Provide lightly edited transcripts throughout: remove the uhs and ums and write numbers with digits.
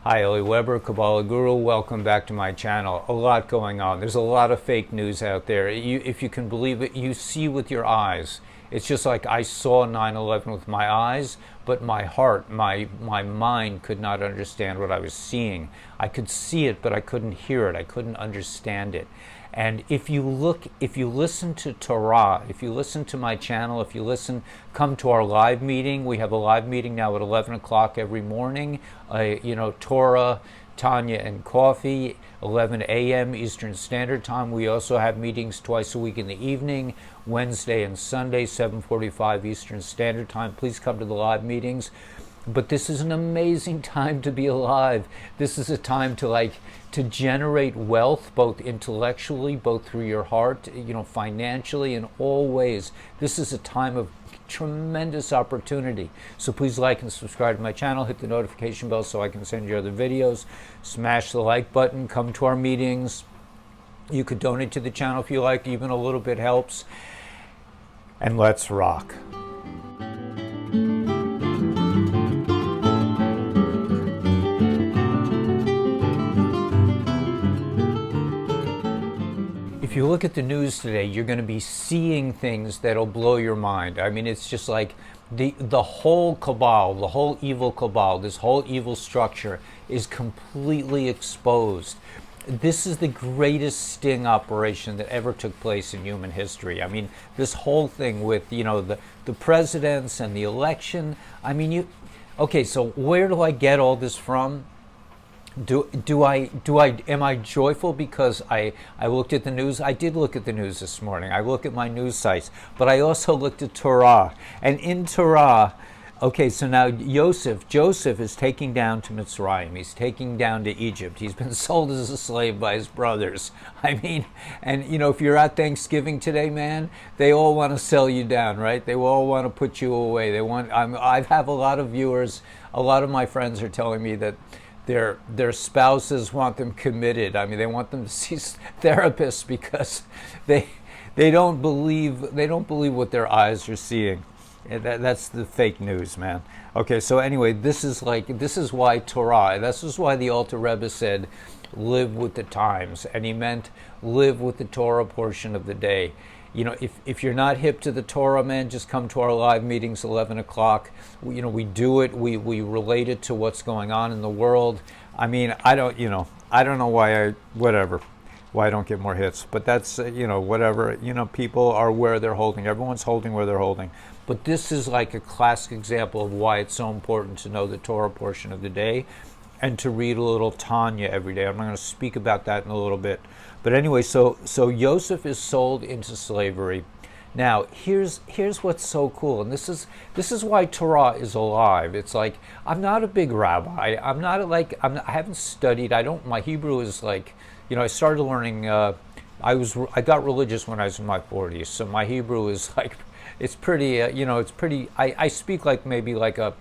Hi, Eli Weber, Kabbalah Guru. Welcome back to my channel. A lot going on. There's a lot of fake news out there. If you can believe it, you see with your eyes. It's just like I saw 9/11 with my eyes, but my heart, my mind could not understand what I was seeing. I could see it, but I couldn't hear it. I couldn't understand it. And if you listen to Torah, if you listen to my channel, come to our live meeting. We have a live meeting now at 11 o'clock every morning. Torah, Tanya, and coffee, 11 a.m. Eastern Standard Time. We also have meetings twice a week in the evening, Wednesday and Sunday, 7:45 Eastern Standard Time. Please come to the live meetings. But this is an amazing time to be alive. This is a time to generate wealth, both intellectually, both through your heart, financially, in all ways. This is a time of tremendous opportunity. So please like and subscribe to my channel, hit the notification bell so I can send you other videos, smash the like button, come to our meetings. You could donate to the channel if you like, even a little bit helps. And let's rock. If you look at the news today, you're going to be seeing things that'll blow your mind. I mean, it's just like the whole cabal, the whole evil cabal, this whole evil structure is completely exposed. This is the greatest sting operation that ever took place in human history. I mean, this whole thing with, the presidents and the election. I mean, okay, so where do I get all this from? Am I joyful because I looked at the news? I did look at the news this morning. I look at my news sites, but I also looked at Torah. And in Torah, okay, so now Joseph is taking down to Mitzrayim. He's taking down to Egypt. He's been sold as a slave by his brothers. I mean, and if you're at Thanksgiving today, man, they all want to sell you down, right? They all want to put you away. I have a lot of viewers, a lot of my friends are telling me that their spouses want them committed. I mean, they want them to see therapists because they don't believe what their eyes are seeing. That's the fake news, man. Okay, so anyway, this is why Torah. This is why the Alter Rebbe said, "Live with the times," and he meant live with the Torah portion of the day. If you're not hip to the Torah, man, just come to our live meetings, 11 o'clock. We do it. We relate it to what's going on in the world. I mean, I don't know why I don't get more hits, but that's, whatever. People are where they're holding. Everyone's holding where they're holding. But this is like a classic example of why it's so important to know the Torah portion of the day and to read a little Tanya every day. I'm not going to speak about that in a little bit. But anyway, so Joseph is sold into slavery. Now, here's what's so cool, and this is why Torah is alive. It's like, I'm not a big rabbi. I haven't studied. My Hebrew is like, I started learning. I got religious when I was in my 40s, so my Hebrew is like, it's pretty. It's pretty. I speak like maybe like a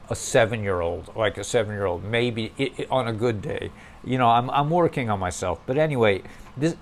7-year-old, maybe on a good day. I'm working on myself. But anyway, this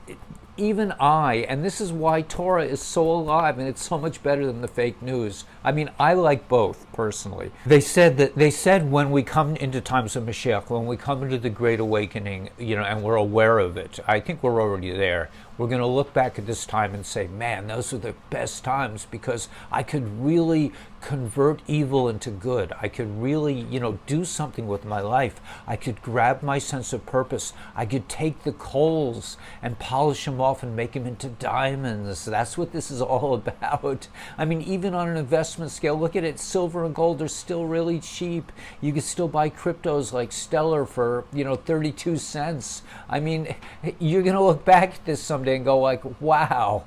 is why Torah is so alive, and it's so much better than the fake news. I mean, I like both personally. They said when we come into times of Mashiach, when we come into the Great Awakening, and we're aware of it, I think we're already there. We're going to look back at this time and say, man, those are the best times because I could really convert evil into good. I could really, do something with my life. I could grab my sense of purpose. I could take the coals and polish them off and make them into diamonds. That's what this is all about. I mean, even on an investment scale, look at it. Silver and gold are still really cheap. You can still buy cryptos like Stellar for, 32 cents. I mean, you're going to look back at this someday and go like, wow,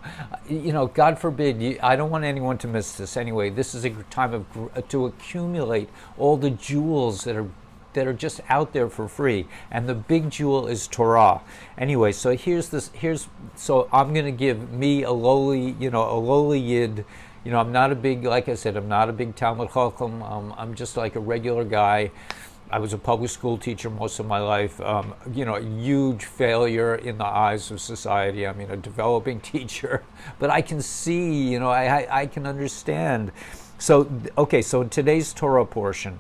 God forbid, I don't want anyone to miss this. Anyway, this is a time to accumulate all the jewels that are just out there for free, and the big jewel is Torah. Anyway, so so I'm going to give me a lowly yid. I'm not a big, like I said, I'm not a big Talmud Chacham. I'm just like a regular guy. I was a public school teacher most of my life, a huge failure in the eyes of society. I mean, a developing teacher, but I can see, I can understand. So, okay, so in today's Torah portion,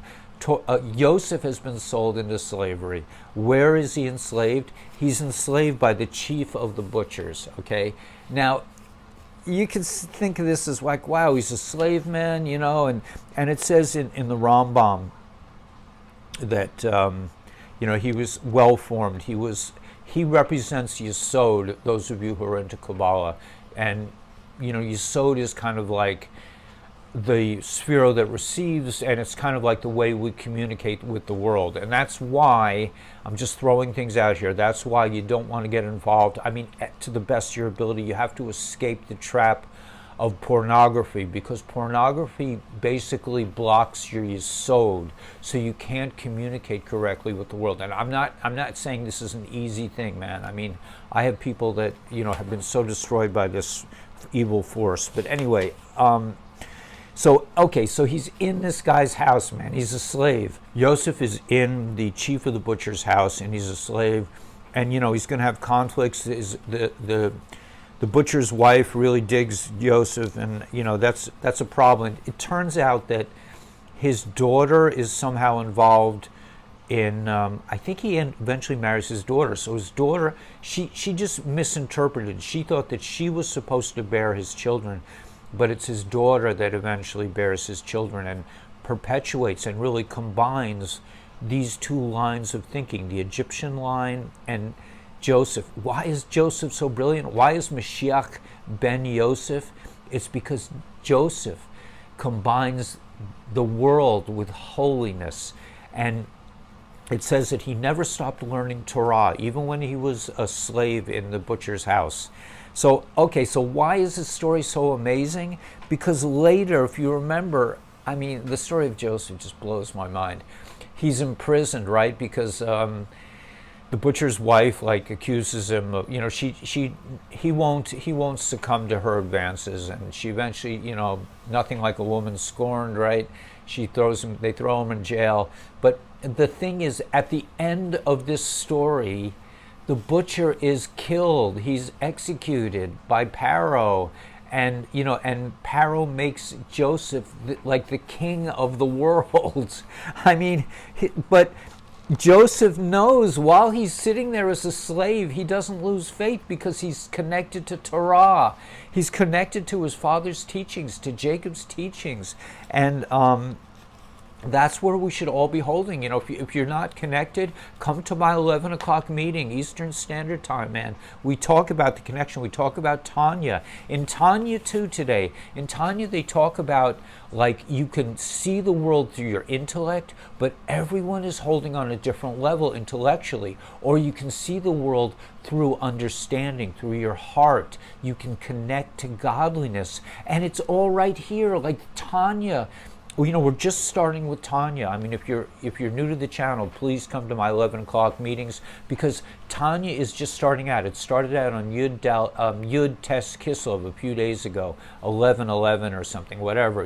Yosef has been sold into slavery. Where is he enslaved? He's enslaved by the chief of the butchers. Okay, now you can think of this as like, wow, he's a slave man, and it says in the Rambam that he was well formed. He represents Yesod. Those of you who are into Kabbalah, and Yesod is kind of like the sphere that receives, and it's kind of like the way we communicate with the world. And that's why I'm just throwing things out here. That's why you don't want to get involved. I mean, to the best of your ability, you have to escape the trap of pornography, because pornography basically blocks your yesod, so you can't communicate correctly with the world. And I'm not saying this is an easy thing, man. I mean, I have people that have been so destroyed by this evil force. But anyway, so he's in this guy's house, man. He's a slave. Yosef is in the chief of the butcher's house, and he's a slave. And he's going to have conflicts. The butcher's wife really digs Yosef, and that's a problem. It turns out that his daughter is somehow involved in. I think he eventually marries his daughter. So his daughter, she just misinterpreted. She thought that she was supposed to bear his children, but it's his daughter that eventually bears his children and perpetuates and really combines these two lines of thinking, the Egyptian line and Joseph. Why is Joseph so brilliant? Why is Mashiach ben Yosef? It's because Joseph combines the world with holiness. And it says that he never stopped learning Torah, even when he was a slave in the butcher's house. So why is this story so amazing? Because later, if you remember, I mean, the story of Joseph just blows my mind. He's imprisoned, right? Because the butcher's wife accuses him of, he won't succumb to her advances, and she eventually, nothing like a woman scorned, right? They throw him in jail. But the thing is, at the end of this story, the butcher is killed. He's executed by Pharaoh, and Pharaoh makes Joseph like the king of the world. I mean, but Joseph knows while he's sitting there as a slave, he doesn't lose faith, because he's connected to Torah. He's connected to his father's teachings, to Jacob's teachings, and that's where we should all be holding. If you're not connected, come to my 11 o'clock meeting, Eastern Standard Time, man. We talk about the connection. We talk about Tanya. In Tanya, too, today, in Tanya, they talk about, you can see the world through your intellect, but everyone is holding on a different level intellectually. Or you can see the world through understanding, through your heart. You can connect to godliness. And it's all right here, like Tanya. We're just starting with Tanya. I mean, if you're new to the channel, please come to my 11 o'clock meetings, because Tanya is just starting out. It started out on Yud Tes Kislev a few days ago, 11/11 or something, whatever.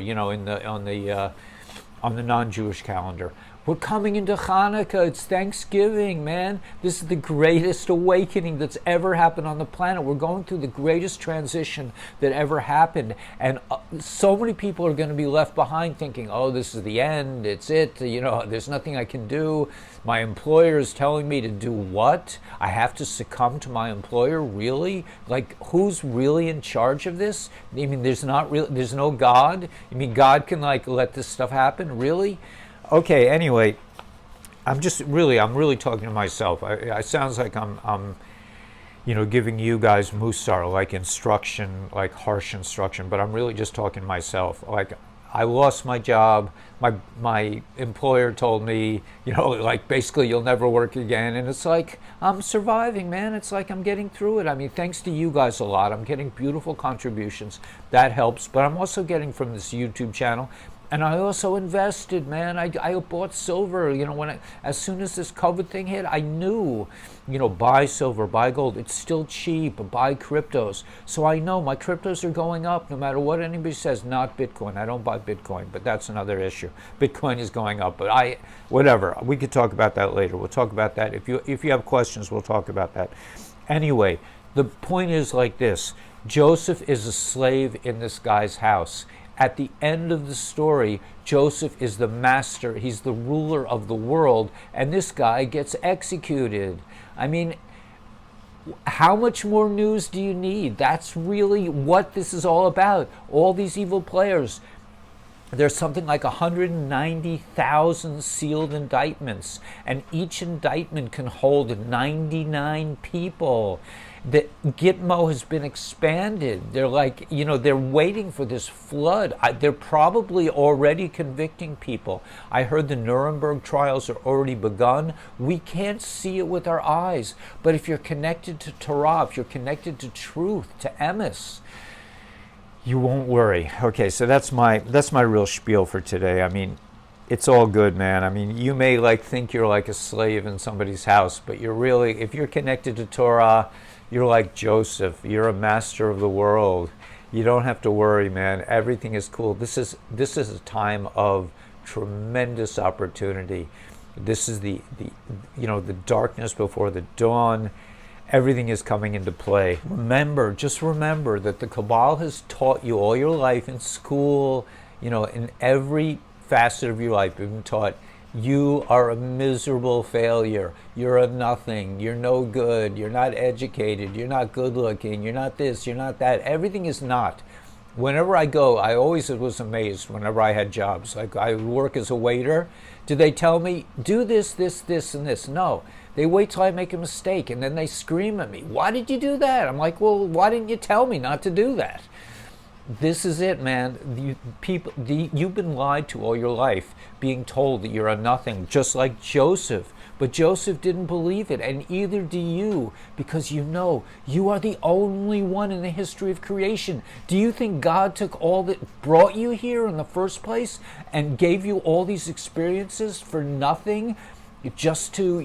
On the non-Jewish calendar. We're coming into Hanukkah. It's Thanksgiving, man. This is the greatest awakening that's ever happened on the planet. We're going through the greatest transition that ever happened. And so many people are going to be left behind thinking, oh, this is the end. It's it. There's nothing I can do. My employer is telling me to do what? I have to succumb to my employer? Really? Who's really in charge of this? I mean, there's no God? I mean, God can let this stuff happen? Really? Okay, anyway, I'm really talking to myself. I sounds like I'm giving you guys musar, instruction, harsh instruction, but I'm really just talking to myself. I lost my job. My employer told me, basically you'll never work again. And it's I'm surviving, man. It's I'm getting through it. I mean, thanks to you guys a lot. I'm getting beautiful contributions. That helps. But I'm also getting from this YouTube channel. And I also invested, man. I bought silver. As soon as this COVID thing hit, I knew, buy silver, buy gold. It's still cheap. Buy cryptos. So I know my cryptos are going up, no matter what anybody says. Not Bitcoin. I don't buy Bitcoin, but that's another issue. Bitcoin is going up, but whatever. We could talk about that later. We'll talk about that. If you have questions, we'll talk about that. Anyway, the point is like this: Joseph is a slave in this guy's house. at the end of the story, Joseph is the master, he's the ruler of the world, and this guy gets executed. I mean, how much more news do you need? That's really what this is all about. All these evil players. There's something like 190,000 sealed indictments, and each indictment can hold 99 people. The Gitmoed has been expanded. They're like, they're waiting for this flood. They're probably already convicting people. I heard the Nuremberg trials are already begun. We can't see it with our eyes, but if you're connected to Torah, if you're connected to truth, to emes, you won't worry. Okay, so that's my real spiel for today. I mean, it's all good, man. I mean, you may think you're like a slave in somebody's house, but you're really, if you're connected to Torah, you're like Joseph. You're a master of the world. You don't have to worry, man. Everything is cool. This is a time of tremendous opportunity. This is the darkness before the dawn. Everything is coming into play. Just remember that the Kabbalah has taught you all your life in school, in every facet of your life, you've been taught you are a miserable failure. You're a nothing. You're no good. You're not educated. You're not good looking. You're not this. You're not that. Everything is not. Whenever I go, I always was amazed whenever I had jobs. Like I would work as a waiter. Do they tell me, do this, this, this, and this? No. They wait till I make a mistake, and then they scream at me. Why did you do that? I'm like, well, why didn't you tell me not to do that? This is it, man. You've been lied to all your life, being told that you're a nothing, just like Joseph. But Joseph didn't believe it, and either do you, because you are the only one in the history of creation. Do you think God took all that brought you here in the first place and gave you all these experiences for nothing, just to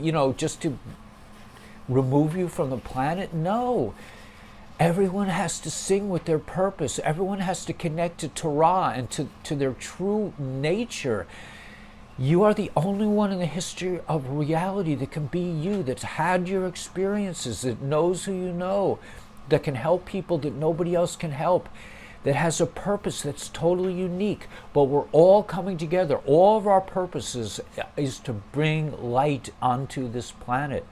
remove you from the planet? No. Everyone has to sing with their purpose. Everyone has to connect to Torah and to their true nature. You are the only one in the history of reality that can be you, that's had your experiences, that knows who you know, that can help people that nobody else can help, that has a purpose that's totally unique. But we're all coming together. All of our purposes is to bring light onto this planet.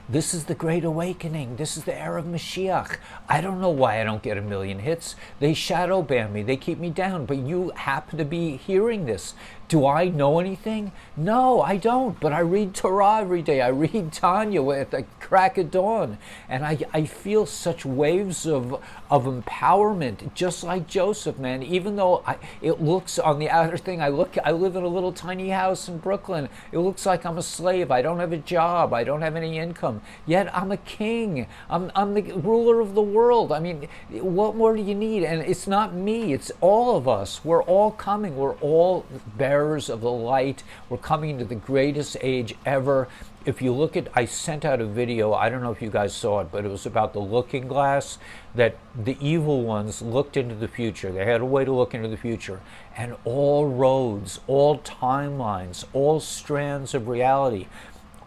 This is the Great Awakening. This is the era of Mashiach. I don't know why I don't get 1 million hits. They shadow ban me. They keep me down. But you happen to be hearing this. Do I know anything? No, I don't. But I read Torah every day. I read Tanya at the crack of dawn. And I feel such waves of empowerment, just like Joseph, man. Even though it looks on the outer thing, I live in a little tiny house in Brooklyn. It looks like I'm a slave. I don't have a job. I don't have any income. Yet I'm a king. I'm the ruler of the world. I mean, what more do you need? And it's not me. It's all of us. We're all coming. We're all bearers of the light. We're coming into the greatest age ever. If you look at, I sent out a video, I don't know if you guys saw it, but it was about the looking glass, that the evil ones looked into the future. They had a way to look into the future. And all roads, all timelines, all strands of reality,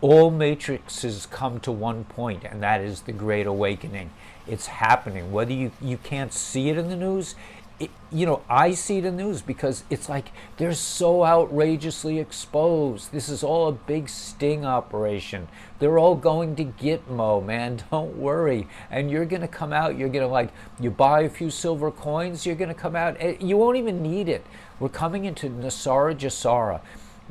all matrices come to one point, and that is the Great Awakening. It's happening. Whether you can't see it in the news, I see it in the news because it's like they're so outrageously exposed. This is all a big sting operation. They're all going to Gitmoed, man. Don't worry. And you're going to come out, you're going to you buy a few silver coins, you're going to come out, you won't even need it. We're coming into Nasara Jasara.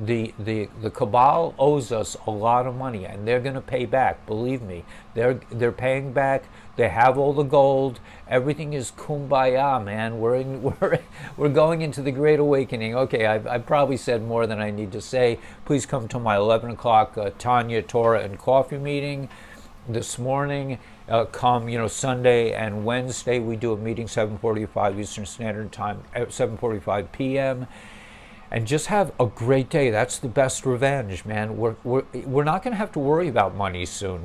The Kabbalah owes us a lot of money, and they're going to pay back. Believe me, they're paying back. They have all the gold. Everything is kumbaya, man. We're going into the Great Awakening. Okay, I've probably said more than I need to say. Please come to my 11 o'clock Tanya, Torah, and coffee meeting this morning. Come, Sunday and Wednesday we do a meeting 7:45 Eastern Standard Time, 7:45 p.m. And just have a great day. That's the best revenge, man. We're not going to have to worry about money soon.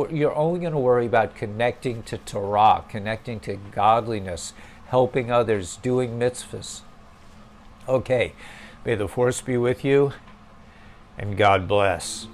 You're only going to worry about connecting to Torah, connecting to godliness, helping others, doing mitzvahs. Okay, may the force be with you, and God bless.